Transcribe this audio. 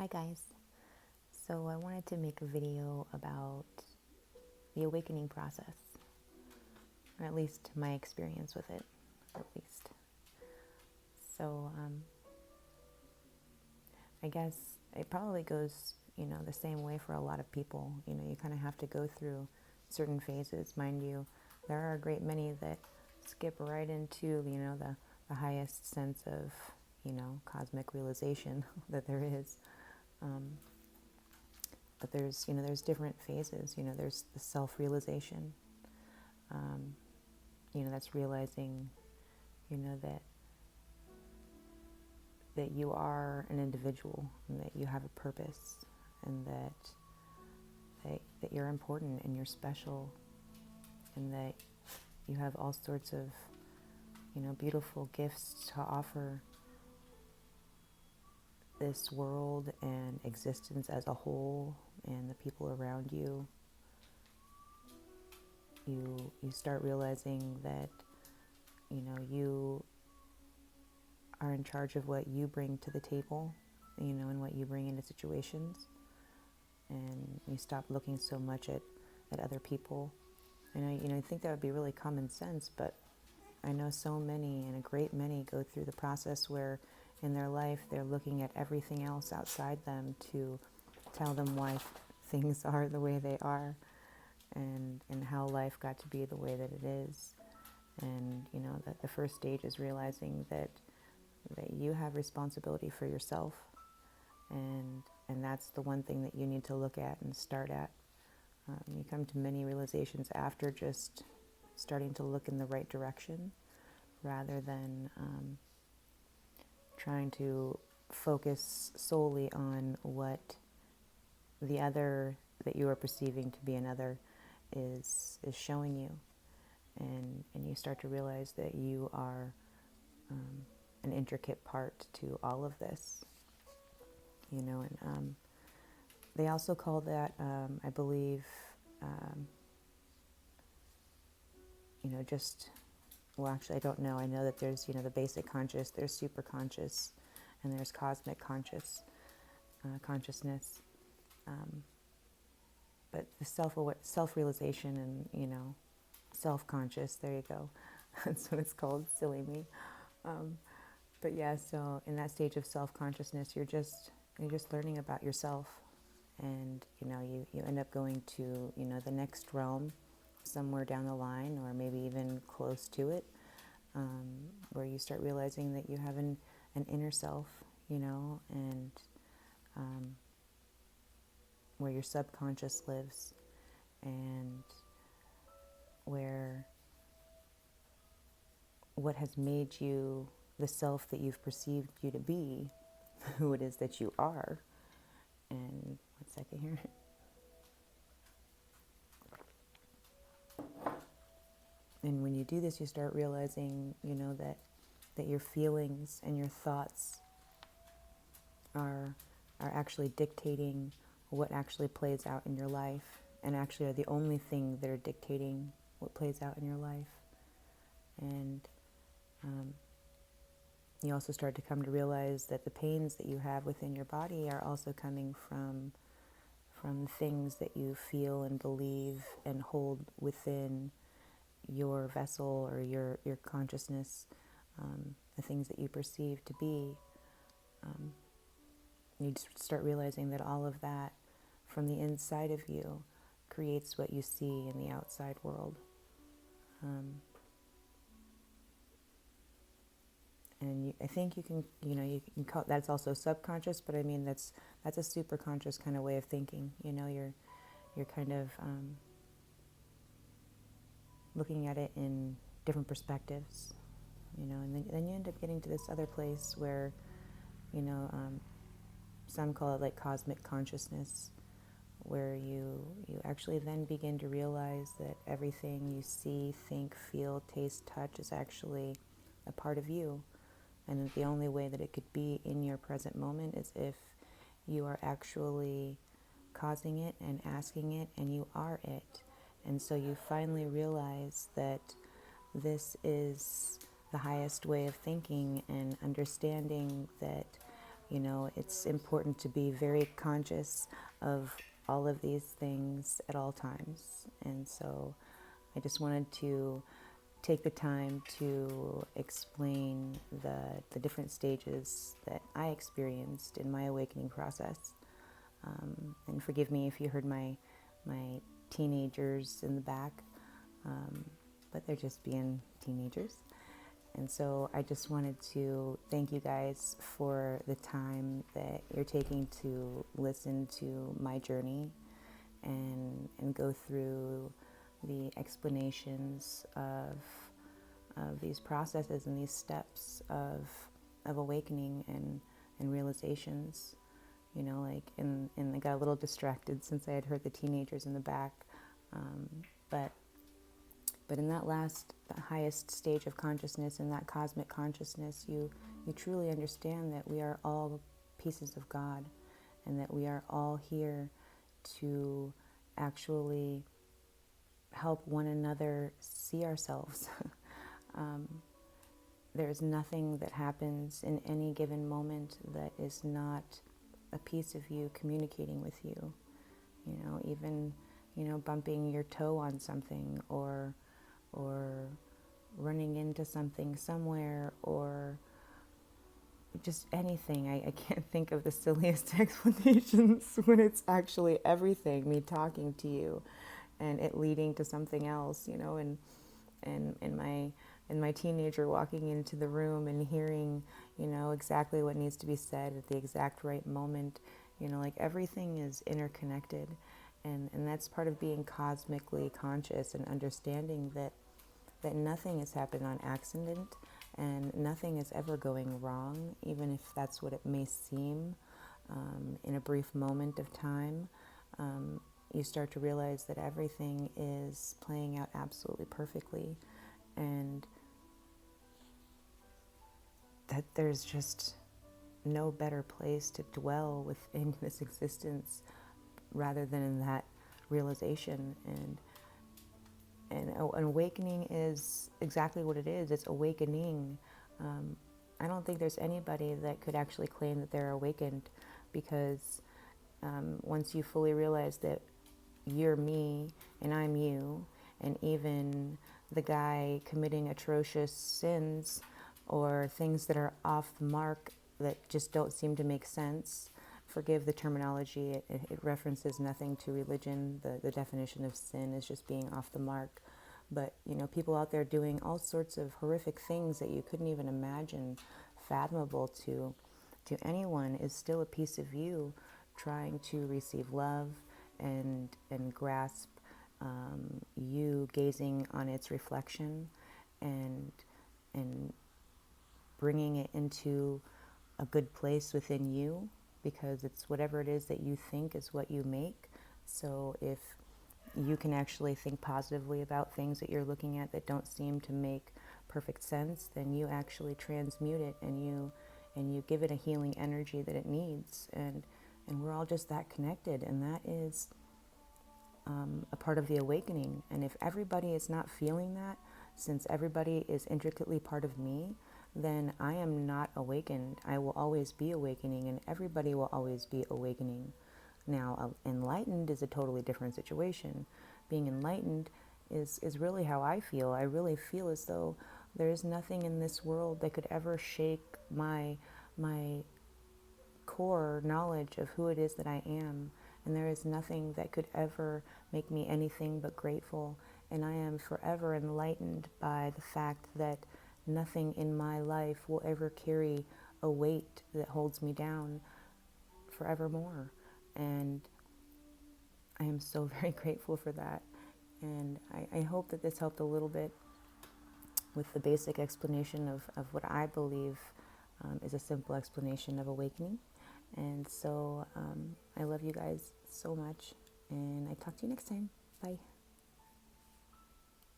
Hi guys. So I wanted to make a video about the awakening process, or at least my experience with it, at least. So I guess it probably goes, the same way for a lot of people. You kind of have to go through certain phases. Mind you, there are a great many that skip right into, the highest sense of, cosmic realization that there is. Um, but there's different phases. There's the self-realization. Um, that's realizing, that you are an individual and that you have a purpose and that you're important and you're special and that you have all sorts of, beautiful gifts to offer this world and existence as a whole and the people around you. You start realizing that, you are in charge of what you bring to the table, and what you bring into situations. And you stop looking so much at other people. And I think that would be really common sense, but I know so many, and a great many, go through the process where in their life they're looking at everything else outside them to tell them why things are the way they are, and how life got to be the way that it is. And that the first stage is realizing that you have responsibility for yourself, and that's the one thing that you need to look at and start at. You come to many realizations after just starting to look in the right direction, rather than trying to focus solely on what the other that you are perceiving to be another is showing you. And you start to realize that you are an intricate part to all of this, and they also call that, I believe, um, just, well, actually, I don't know. I know that there's, the basic conscious, there's super conscious, and there's cosmic consciousness. Um, but the self-realization and, self-conscious, there you go. That's what it's called, silly me. Um, but yeah, so in that stage of self-consciousness, you're just learning about yourself. And, you end up going to, the next realm somewhere down the line, or maybe even close to it, where you start realizing that you have an inner self, and where your subconscious lives, and where what has made you the self that you've perceived you to be, who it is that you are. And 1 second here. And when you do this, you start realizing, that your feelings and your thoughts are actually dictating what actually plays out in your life, and actually are the only thing that are dictating what plays out in your life. And you also start to come to realize that the pains that you have within your body are also coming from things that you feel and believe and hold within your vessel, or your consciousness, the things that you perceive to be. You start realizing that all of that from the inside of you creates what you see in the outside world. And I think you can call that's also subconscious, but I mean that's a super conscious kind of way of thinking. You're kind of looking at it in different perspectives, and then you end up getting to this other place where, some call it like cosmic consciousness, where you actually then begin to realize that everything you see, think, feel, taste, touch is actually a part of you. And the only way that it could be in your present moment is if you are actually causing it and asking it, and you are it. And so you finally realize that this is the highest way of thinking, and understanding that, You know, it's important to be very conscious of all of these things at all times. And so I just wanted to take the time to explain the different stages that I experienced in my awakening process. And forgive me if you heard my teenagers in the back, but they're just being teenagers. And so I just wanted to thank you guys for the time that you're taking to listen to my journey and go through the explanations of these processes and these steps of awakening and realizations. You know, like, and I got a little distracted since I had heard the teenagers in the back. But in that last, the highest stage of consciousness, in that cosmic consciousness, you truly understand that we are all pieces of God, and that we are all here to actually help one another see ourselves. There's nothing that happens in any given moment that is not a piece of you communicating with you. You know, even, you know, bumping your toe on something, or running into something somewhere, or just anything. I can't think of the silliest explanations when it's actually everything, me talking to you and it leading to something else, you know, and my teenager walking into the room and hearing, you know, exactly what needs to be said at the exact right moment. You know, like, everything is interconnected, and that's part of being cosmically conscious and understanding that nothing has happened on accident, and nothing is ever going wrong, even if that's what it may seem in a brief moment of time. You start to realize that everything is playing out absolutely perfectly, and that there's just no better place to dwell within this existence rather than in that realization. And an awakening is exactly what it is. It's awakening. I don't think there's anybody that could actually claim that they're awakened, because once you fully realize that you're me and I'm you, and even the guy committing atrocious sins or things that are off the mark that just don't seem to make sense. Forgive the terminology, it references nothing to religion. The definition of sin is just being off the mark. But, you know, people out there doing all sorts of horrific things that you couldn't even imagine fathomable to anyone is still a piece of you trying to receive love and grasp you gazing on its reflection and bringing it into a good place within you, because it's whatever it is that you think is what you make. So if you can actually think positively about things that you're looking at that don't seem to make perfect sense, then you actually transmute it, and you give it a healing energy that it needs. And we're all just that connected, and that is a part of the awakening. And if everybody is not feeling that, since everybody is intricately part of me, then I am not awakened. I will always be awakening, and everybody will always be awakening. Now, enlightened is a totally different situation. Being enlightened is really how I feel. I really feel as though there is nothing in this world that could ever shake my core knowledge of who it is that I am. And there is nothing that could ever make me anything but grateful. And I am forever enlightened by the fact that nothing in my life will ever carry a weight that holds me down forevermore. And I am so very grateful for that. And I hope that this helped a little bit with the basic explanation of what I believe is a simple explanation of awakening. And so I love you guys so much, and I talk to you next time. Bye.